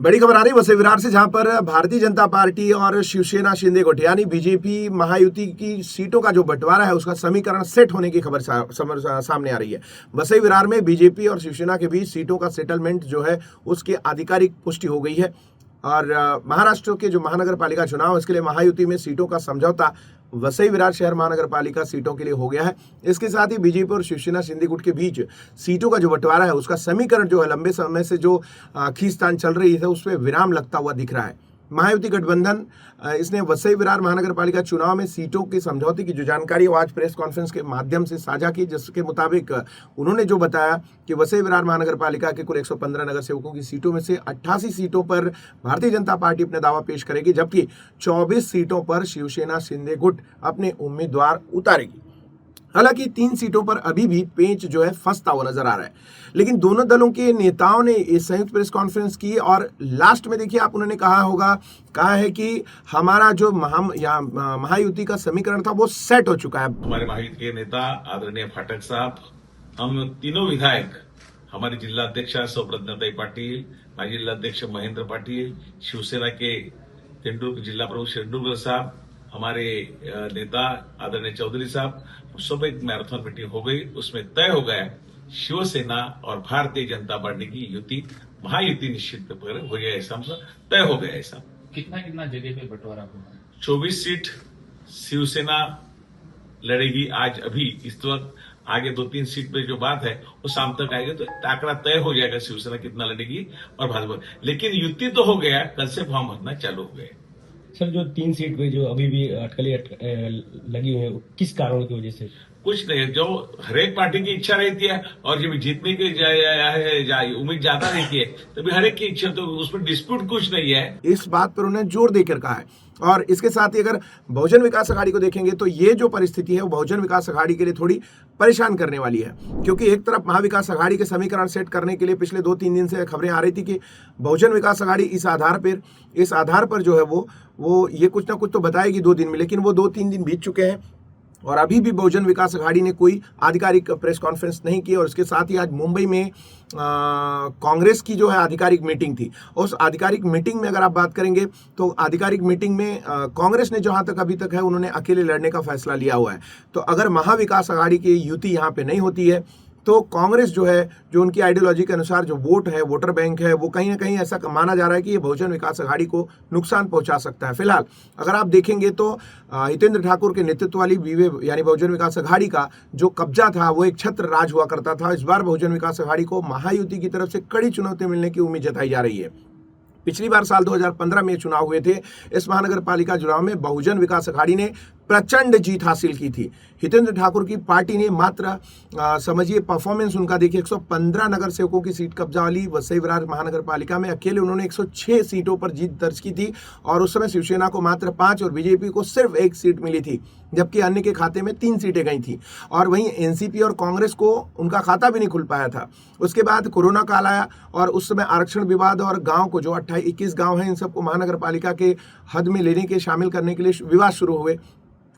बड़ी खबर आ रही वसई विरार से, जहां पर भारतीय जनता पार्टी और शिवसेना शिंदे गुट यानी बीजेपी महायुति की सीटों का जो बंटवारा है उसका समीकरण सेट होने की खबर सामने आ रही है। वसई विरार में बीजेपी और शिवसेना के बीच सीटों का सेटलमेंट जो है उसकी आधिकारिक पुष्टि हो गई है और महाराष्ट्र के जो महानगर पालिका चुनाव है इसके लिए महायुति में सीटों का समझौता वसई विरार शहर महानगर पालिका सीटों के लिए हो गया है। इसके साथ ही बीजेपी और शिवसेना शिंदे गुट के बीच सीटों का जो बंटवारा है उसका समीकरण जो है लंबे समय से जो खींचतान चल रही है उस पर विराम लगता हुआ दिख रहा है। महायुति गठबंधन इसने वसई विरार महानगर पालिका चुनाव में सीटों के समझौते की जो जानकारी वो आज प्रेस कॉन्फ्रेंस के माध्यम से साझा की, जिसके मुताबिक उन्होंने जो बताया कि वसई विरार महानगर पालिका के कुल 115 नगर सेवकों की सीटों में से 88 सीटों पर भारतीय जनता पार्टी अपने दावा पेश करेगी, जबकि 24 सीटों पर शिवसेना शिंदे गुट अपने उम्मीदवार उतारेगी। हालांकि 3 सीटों पर अभी भी पेंच जो है फंसता हुआ नजर आ रहा है, लेकिन दोनों दलों के नेताओं ने इस संयुक्त प्रेस कॉन्फ्रेंस की और लास्ट में देखिए आप उन्होंने कहा है कि हमारा जो महायुति का समीकरण था वो सेट हो चुका है। हमारे महायुति के नेता आदरणीय फाटक साहब, हम तीनों विधायक, हमारे जिलाध्यक्ष सौब्रतताई पाटिल, माजी जिलाध्यक्ष महेंद्र पाटिल, शिवसेना के जिला प्रमुख तेंदुलकर साहब, हमारे नेता आदरणीय चौधरी साहब, सब एक मैराथन मीटिंग हो गई। उसमें तय हो गया शिवसेना और भारतीय जनता पार्टी की युति महायुति निश्चित हो गया, ऐसा तय हो गया। ऐसा कितना जगह पे बंटवारा होगा? 24 सीट शिवसेना लड़ेगी आज। अभी इस वक्त आगे 2-3 सीट पे जो बात है वो शाम तक आएगा तो आंकड़ा तय हो जाएगा शिवसेना कितना लड़ेगी और भाजपा। लेकिन युति तो हो गया, कल से फॉर्म भरना चालू हो गया। सर, जो 3 सीट पे जो अभी भी अटकलें लगी हुई है, किस कारण की वजह से? कुछ नहीं, जो हरेक पार्टी की इच्छा रहती है और जब जीतने की उम्मीद ज्यादा रहती है तभी हरेक की इच्छा, तो उसमें डिस्प्यूट कुछ नहीं है। इस बात पर उन्हें जोर देकर कहा है। और इसके साथ ही अगर बहुजन विकास अघाड़ी को देखेंगे तो ये जो परिस्थिति है वो बहुजन विकास अघाड़ी के लिए थोड़ी परेशान करने वाली है, क्योंकि एक तरफ महाविकास अघाड़ी के समीकरण सेट करने के लिए पिछले 2-3 दिन से खबरें आ रही थी कि बहुजन विकास अघाड़ी इस आधार पर जो है वो ये कुछ ना कुछ तो बताएगी 2 दिन में, लेकिन वो 2-3 दिन बीत चुके हैं और अभी भी बहुजन विकास अघाड़ी ने कोई आधिकारिक प्रेस कॉन्फ्रेंस नहीं की। और इसके साथ ही आज मुंबई में कांग्रेस की जो है आधिकारिक मीटिंग थी। उस आधिकारिक मीटिंग में अगर आप बात करेंगे तो आधिकारिक मीटिंग में कांग्रेस ने जहां तक अभी तक है उन्होंने अकेले लड़ने का फैसला लिया हुआ है। तो अगर महाविकास अघाड़ी की युति यहाँ पे नहीं होती है तो कांग्रेस जो है, जो उनकी आइडियोलॉजी के अनुसार जो वोटर बैंक है, वो कहीं ना कहीं ऐसा माना जा रहा है कि ये बहुजन विकास अघाड़ी को नुकसान पहुंचा सकता है। फिलहाल अगर आप देखेंगे तो हितेंद्र ठाकुर के नेतृत्व वाली यानी बहुजन विकास अघाड़ी का जो कब्जा था वो एक छत्र राज हुआ करता था। इस बार बहुजन विकास अघाड़ी को महायुति की तरफ से कड़ी चुनौती मिलने की उम्मीद जताई जा रही है। पिछली बार साल 2015 में चुनाव हुए थे। इस महानगर पालिका चुनाव में बहुजन विकास अघाड़ी ने प्रचंड जीत हासिल की थी। हितेंद्र ठाकुर की पार्टी ने मात्र समझिए परफॉर्मेंस उनका देखिए 115 नगर सेवकों की सीट कब्जा वाली वसई विरार महानगर पालिका में अकेले उन्होंने 106 सीटों पर जीत दर्ज की थी और उस समय शिवसेना को मात्र 5 और बीजेपी को सिर्फ 1 सीट मिली थी, जबकि अन्य के खाते में 3 सीटें गई थी। और वहीं एनसीपी और कांग्रेस को उनका खाता भी नहीं खुल पाया था। उसके बाद कोरोना काल आया और उस समय आरक्षण विवाद और गांव को जो 21 गांव हैं इन सबको महानगर पालिका के हद में लेने के शामिल करने के लिए विवाद शुरू हुए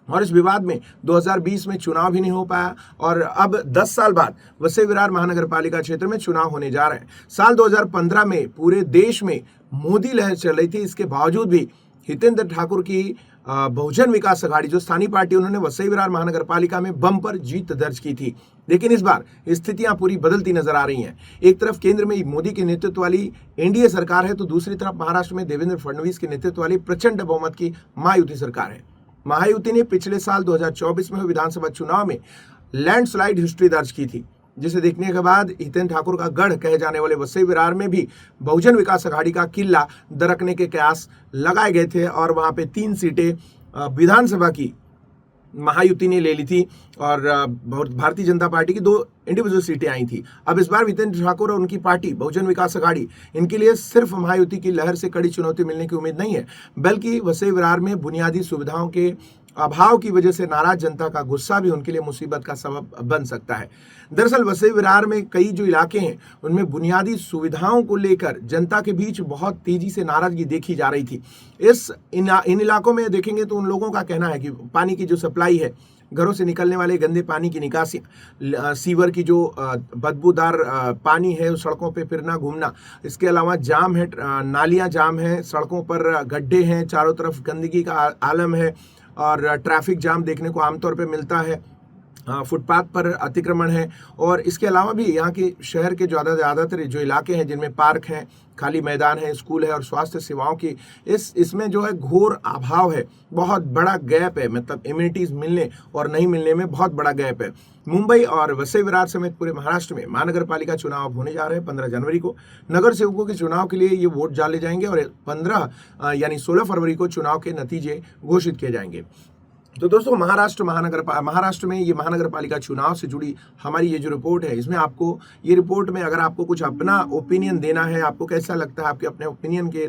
और इस विवाद में 2020 में चुनाव भी नहीं हो पाया और अब 10 साल बाद वसई विरार महानगर पालिका क्षेत्र में चुनाव होने जा रहे हैं। साल 2015 में पूरे देश में मोदी लहर चल रही थी, इसके बावजूद भी हितेंद्र ठाकुर की बहुजन विकास अघाड़ी जो स्थानीय पार्टी, उन्होंने वसई विरार महानगर पालिका में बम्पर जीत दर्ज की थी। लेकिन इस बार स्थितियां पूरी बदलती नजर आ रही हैं। एक तरफ केंद्र में मोदी के नेतृत्व वाली एनडीए सरकार है तो दूसरी तरफ महाराष्ट्र में देवेंद्र फडणवीस के नेतृत्व वाली प्रचंड बहुमत की महायुति सरकार है। महायुति ने पिछले साल 2024 में हुए विधानसभा चुनाव में लैंडस्लाइड हिस्ट्री दर्ज की थी, जिसे देखने के बाद हितेंद्र ठाकुर का गढ़ कहे जाने वाले वसई विरार में भी बहुजन विकास अघाड़ी का किला दरकने के कयास लगाए गए थे और वहां पे 3 सीटें विधानसभा की महायुति ने ले ली थी और भारतीय जनता पार्टी की 2 इंडिविजुअल सीटें आई थी। अब इस बार हितेंद्र ठाकुर और उनकी पार्टी बहुजन विकास अघाड़ी, इनके लिए सिर्फ महायुति की लहर से कड़ी चुनौती मिलने की उम्मीद नहीं है, बल्कि वसई विरार में बुनियादी सुविधाओं के अभाव की वजह से नाराज जनता का गुस्सा भी उनके लिए मुसीबत का सबब बन सकता है। दरअसल वसई विरार में कई जो इलाके हैं उनमें बुनियादी सुविधाओं को लेकर जनता के बीच बहुत तेजी से नाराजगी देखी जा रही थी। इन इलाकों में देखेंगे तो उन लोगों का कहना है कि पानी की जो सप्लाई है घरों से निकलने वाले गंदे पानी की निकासी, सीवर की जो बदबूदार पानी है उस सड़कों पे फिरना घूमना, इसके अलावा जाम है, नालियां जाम है, सड़कों पर गड्ढे हैं, चारों तरफ गंदगी का आलम है और ट्रैफिक जाम देखने को आमतौर पे मिलता है, फुटपाथ पर अतिक्रमण है। और इसके अलावा भी यहाँ के शहर के ज़्यादातर जो इलाके हैं जिनमें पार्क हैं, खाली मैदान है, स्कूल है और स्वास्थ्य सेवाओं की इसमें जो है घोर अभाव है, बहुत बड़ा गैप है, मतलब इम्यूनिटीज़ मिलने और नहीं मिलने में बहुत बड़ा गैप है। मुंबई और वसई विरार समेत पूरे महाराष्ट्र में महानगर पालिका चुनाव होने जा रहे हैं 15 जनवरी को। नगर सेवकों के चुनाव के लिए ये वोट डाले जाएंगे और 16 फरवरी को चुनाव के नतीजे घोषित किए जाएंगे। तो दोस्तों महाराष्ट्र में ये महानगर पालिका चुनाव से जुड़ी हमारी ये जो रिपोर्ट है, इसमें आपको ये रिपोर्ट में अगर आपको कुछ अपना ओपिनियन देना है, आपको कैसा लगता है, आपके अपने ओपिनियन के